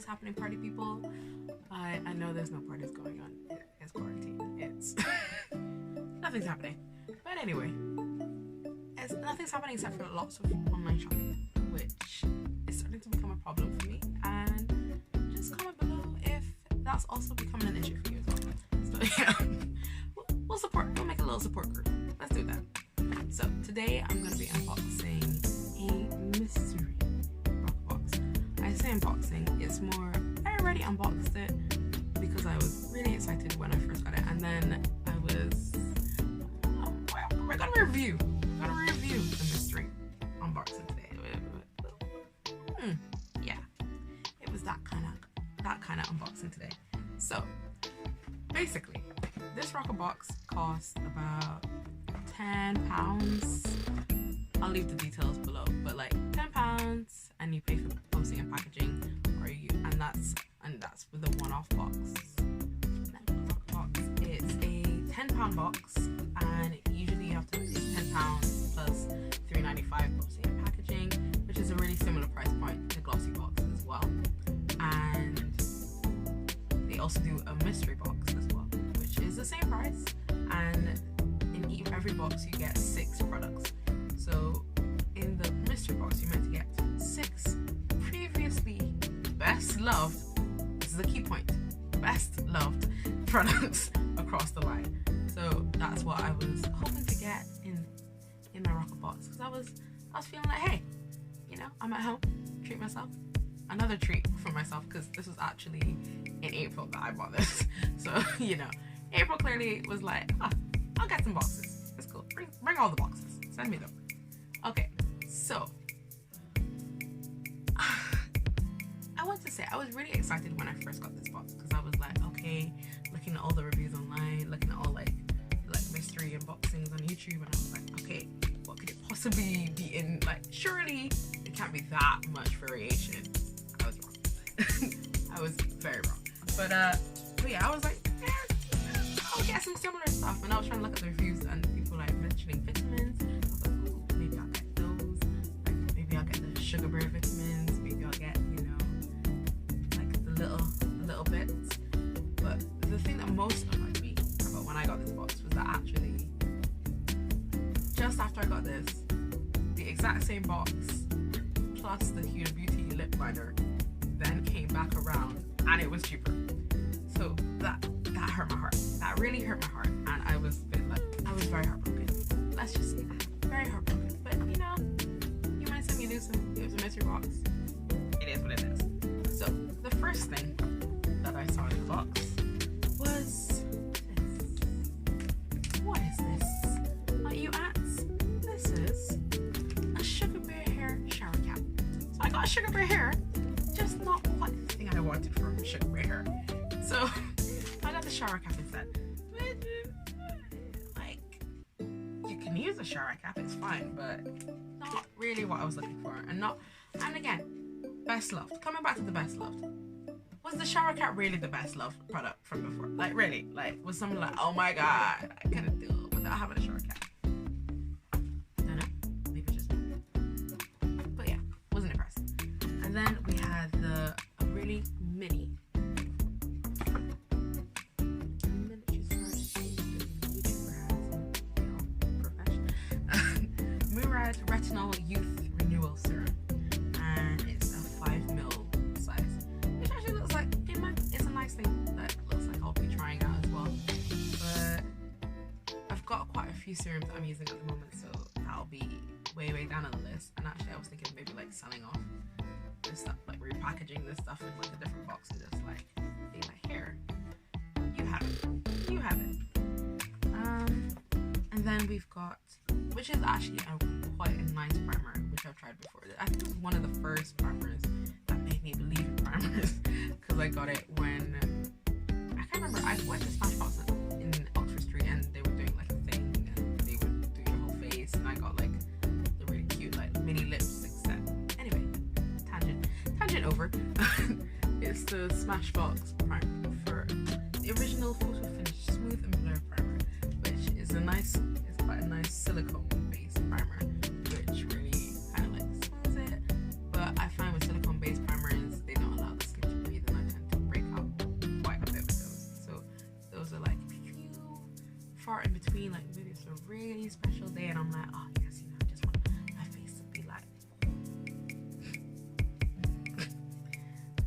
nothing's happening, party people. I know there's no parties going on. It's quarantine. It's nothing's happening. But anyway, nothing's happening except for lots of online shopping, which is starting to become a problem for me. And just comment below if that's also becoming an issue for you as well. So yeah, we'll support. We'll make a little support group. Let's do that. So today I'm going to be unboxing a mystery Roccabox. I say unboxing, it's more, I already unboxed it because I was really excited when I first got it, and then I was, we're going to review the mystery unboxing today. Yeah, it was that kind of unboxing today. So basically, this Roccabox cost about £10. I'll leave the details below, but like £10, and you pay for posting and packaging, and that's with a one-off box. It's a £10 box, and usually you have to pay £10 plus £3.95 posting and packaging, which is a really similar price point to glossy box as well. And they also do a mystery box as well, which is the same price, and in every box you get 6 products. So in the mystery box you're meant to get 6 previously best loved, this is a key point, best loved products across the line. So that's what I was hoping to get in my Roccabox, because I was feeling like, hey, you know, I'm at home, treat myself, another treat for myself, because this was actually in April that I bought this. So you know, April clearly was like, I'll get some boxes. It's cool. Bring all the boxes. Send me them. Okay, so I want to say I was really excited when I first got this box, because I was like, okay, looking at all the reviews online, looking at all like mystery unboxings on YouTube, and I was like, okay, what could it possibly be in? Like, surely it can't be that much variation. I was wrong. I was very wrong. But yeah, I was like, I'll get some similar stuff, and I was trying to look at the reviews and people like mentioning vitamins. I was like, ooh, maybe I'll get those. Like, maybe I'll get the Sugarbearhair vitamins. Maybe I'll get, you know, like the little bits. But the thing that most annoyed me about when I got this box was that actually, just after I got this, the exact same box plus the Huda Beauty lip liner then came back around, and it was cheaper. So that hurt my heart. That really hurt my heart, and I was very heartbroken. Let's just say that, very heartbroken. But you know, you might send me this mystery box. It is what it is. So the first thing that I saw in the box was this. What is this? Might you ask? This is a Sugarbearhair Shower Cap. So I got a Sugarbearhair, just not quite the thing I wanted from Sugarbearhair. So I got the shower cap instead. Like, you can use a shower cap, it's fine, but not really what I was looking for. And again, best loved. Coming back to the best loved. Was the shower cap really the best loved product from before? Like, really? Like, was someone like, oh my god, I couldn't do it without having a shower cap? I don't know. Maybe just me. But yeah, wasn't impressed. And then we had a really mini Murad Youth Renewal Serum, and it's a 5ml size, which actually looks like it's a nice thing that looks like I'll be trying out as well. But I've got quite a few serums I'm using at the moment, so that'll be way down on the list. And actually I was thinking maybe like selling off this stuff, like repackaging this stuff in like a different box and just like being like, here, you have it. And then we've got, which is actually quite a nice primer, which I've tried before. I think it was one of the first primers that made me believe in primers, because I got it when, I can't remember, I went to Smashbox in Oxford Street, and they were doing like a thing, and they would do your whole face, and I got like the really cute like mini lipstick set. Anyway, tangent over. It's the Smashbox primer for the original Photo Finish Smooth and Blur primer, which is it's quite a nice silicone based primer, which really kind of like smooths it. But I find with silicone based primers, they don't allow the skin to breathe between, like maybe it's a really special day and I'm like, oh yes, you know, I just want my face to be like,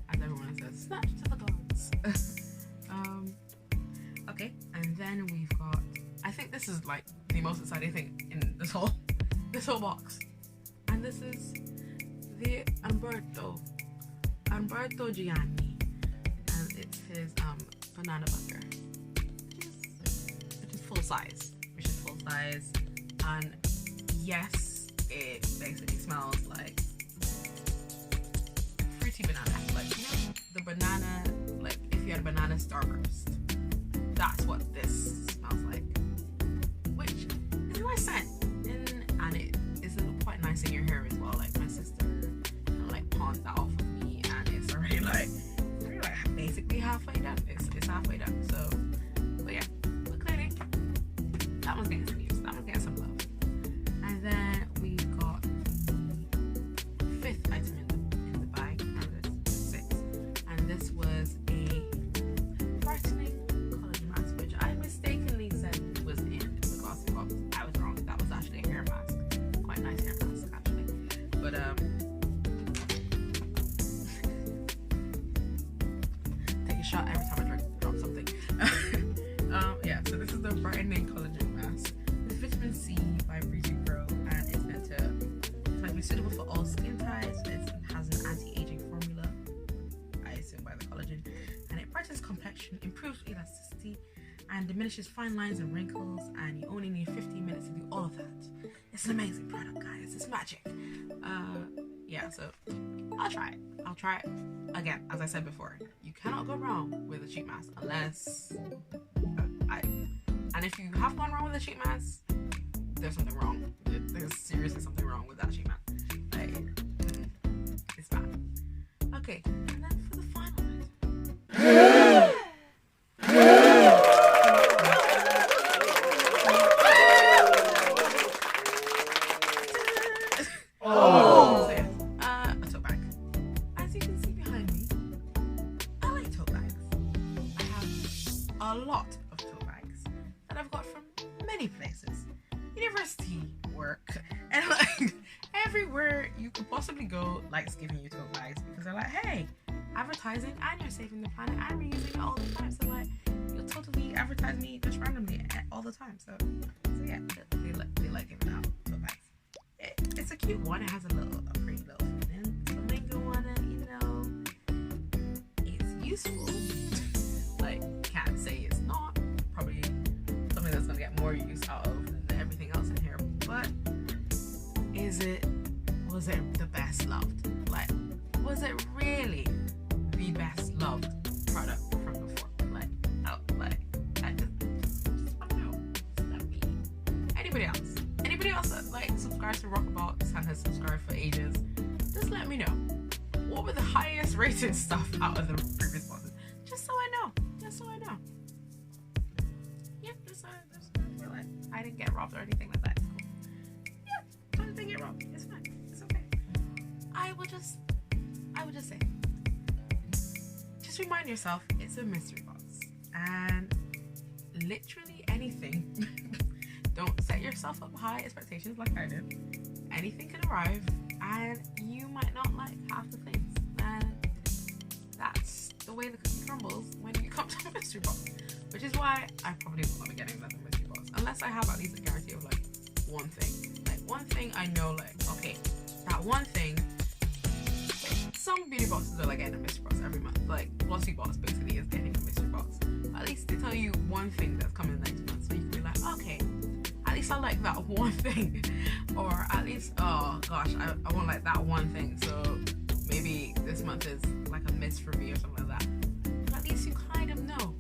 as everyone says, snatch to the gods. Okay, and then we've got, I think this is like the most exciting thing in this whole box, and this is the Umberto Giannini, and it's his banana butter, which is full size, and yes, it basically smells like fruity banana, like, you know, the banana, like if you had a banana starburst, that's what this smells like, which is a nice scent, and it is quite nice in your hair as well. Like my sister, you know, like pawned that off of me, and it's already like basically halfway done. It's halfway done. So, but yeah, but clearly that one's getting some use. That one's getting some love. And then we got the 5th item in the bag, and there's 6, and this was a brightening collagen mask, which I mistakenly said was in the glossy box. I was wrong. That was actually a hair mask. Quite nice hair mask actually. But take a shot every time I drop something. Yeah, so this is the brightening collagen mask. It's vitamin C by BeautyPro, and it's meant to be suitable for all skin types. It has an anti-aging formula, I assume by the collagen, and it brightens complexion, improves elasticity, and diminishes fine lines and wrinkles, and you only need 15 minutes to do all of that. It's an amazing product, guys. It's magic. Yeah, so I'll try it again. As I said before, you cannot go wrong with a cheap mask unless and if you have gone wrong with a cheap mask, there's something wrong. There's seriously something wrong with that cheap mask. Like, it's bad. Okay, and then for the final item. A lot of tote bags that I've got from many places, university, work, and like everywhere you could possibly go, likes giving you tote bags because they're like, hey, advertising, and you're saving the planet, and reusing it all the time. So like, you'll totally advertise me just randomly all the time. So yeah, they like giving out tote bags. It's a cute one. It has a pretty little flamingo on it. You know, it's useful. Like, can't say it's not. Probably something that's gonna get more use out of than everything else in here. But was it the best loved? Like, was it really the best loved product from before? Like, I don't know. It's not me. Anybody else that like subscribes to Roccabox and has subscribed for ages, just let me know. What were the highest rated stuff out of the previous boxes? Just so I know. Yeah, just feel like I didn't get robbed or anything like that. It's cool. Yeah, I didn't get robbed. It's fine. It's okay. I would just say, just remind yourself it's a mystery box, and literally anything. Don't set yourself up high expectations like I did. Anything can arrive, and you might not like half the things. And that's the way the cookie crumbles when you come to a mystery box, which is why I probably will not be getting another mystery box unless I have at least a guarantee of like one thing. Like one thing I know, like, okay, that one thing. Some beauty boxes are like getting a mystery box every month. Like Glossy Box basically is getting a mystery box. At least they tell you one thing that's coming next month, so you can be like, okay, at least I like that one thing, or at least, oh gosh, I want like that one thing. So maybe this month is like a miss for me or something like that. But at least you kind of know.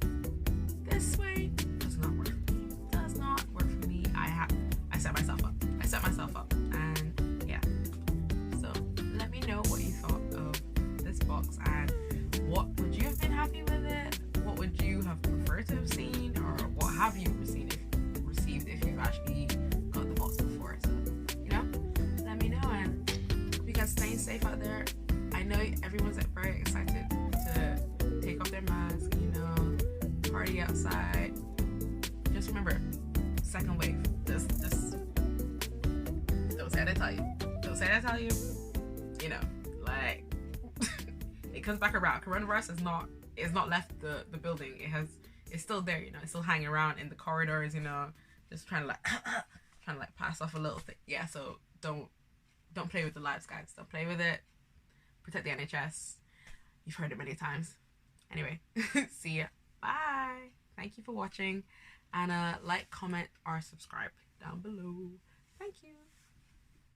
This way does not work for me. Does not work for me. I set myself up. And yeah. So let me know what you thought of this box, and what would you have been happy with it? What would you have preferred to have seen, or what have you received if you've actually got the box before? So, you know, let me know, and hope you guys staying safe out there. I know everyone's very excited to take off their mask, you know, party outside. Just remember, second wave. Just don't say I tell you. Don't say I tell you. You know, like it comes back around. Coronavirus is not left the building. It's still there. You know, it's still hanging around in the corridors. You know, just trying to like pass off a little thing. Yeah. So don't play with the lives, guys. Don't play with it. Protect the NHS. You've heard it many times. Anyway, see ya. Bye. Thank you for watching, and like, comment, or subscribe down below. Thank you.